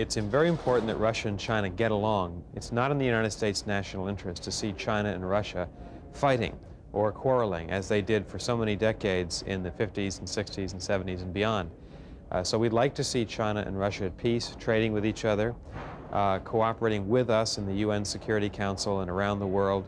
It's very important that Russia and China get along. It's not in the United States' national interest to see China and Russia fighting or quarreling, as they did for so many decades in the 50s and 60s and 70s and beyond. So we'd like to see China and Russia at peace, trading with each other, cooperating with us in the UN Security Council and around the world.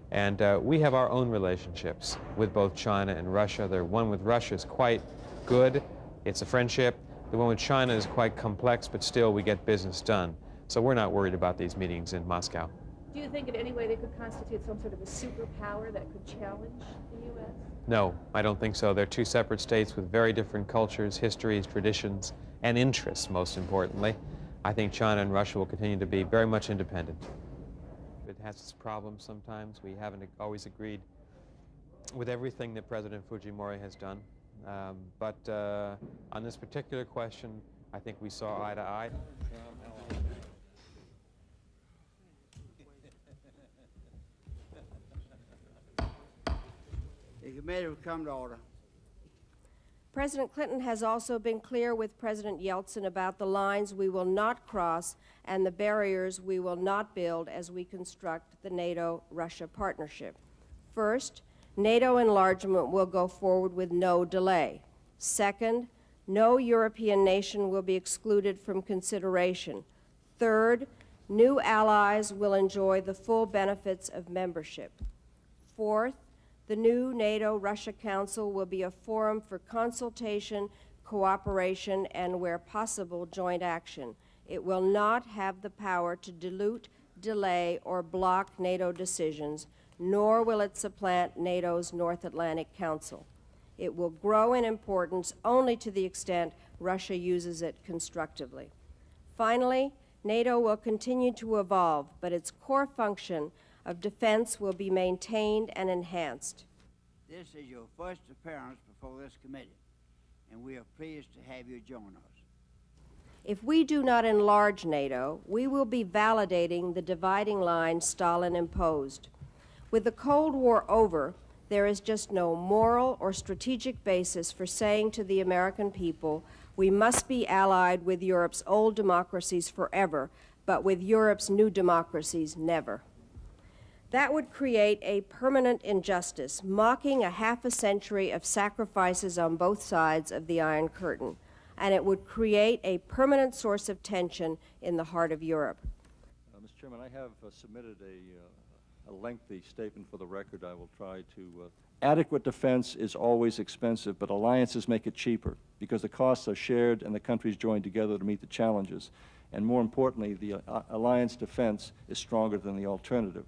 And we have our own relationships with both China and Russia. The one with Russia is quite good. It's a friendship. The one with China is quite complex, but still we get business done. So we're not worried about these meetings in Moscow. Do you think in any way they could constitute some sort of a superpower that could challenge the U.S.? No, I don't think so. They're two separate states with very different cultures, histories, traditions, and interests, most importantly. I think China and Russia will continue to be very much independent. It has its problems sometimes. We haven't always agreed with everything that President Fujimori has done. But on this particular question, I think we saw eye to eye. The committee will come to order. President Clinton has also been clear with President Yeltsin about the lines we will not cross and the barriers we will not build as we construct the NATO-Russia partnership. First, NATO enlargement will go forward with no delay. Second, no European nation will be excluded from consideration. Third, new allies will enjoy the full benefits of membership. Fourth, the new NATO-Russia Council will be a forum for consultation, cooperation, and, where possible, joint action. It will not have the power to dilute, delay, or block NATO decisions, nor will it supplant NATO's North Atlantic Council. It will grow in importance only to the extent Russia uses it constructively. Finally, NATO will continue to evolve, but its core function of defense will be maintained and enhanced. This is your first appearance before this committee, and we are pleased to have you join us. If we do not enlarge NATO, we will be validating the dividing line Stalin imposed. With the Cold War over, there is just no moral or strategic basis for saying to the American people, we must be allied with Europe's old democracies forever, but with Europe's new democracies never. That would create a permanent injustice, mocking a half a century of sacrifices on both sides of the Iron Curtain, and it would create a permanent source of tension in the heart of Europe. Mr. Chairman, I have submitted a lengthy statement for the record. I will try to... Adequate defense is always expensive, but alliances make it cheaper because the costs are shared and the countries join together to meet the challenges. And more importantly, the alliance defense is stronger than the alternative.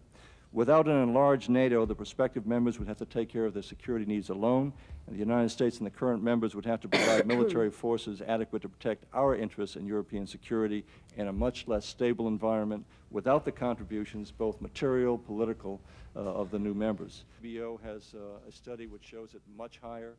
Without an enlarged NATO, the prospective members would have to take care of their security needs alone, and the United States and the current members would have to provide military forces adequate to protect our interests in European security in a much less stable environment without the contributions, both material, political, of the new members. BO has a study which shows it much higher.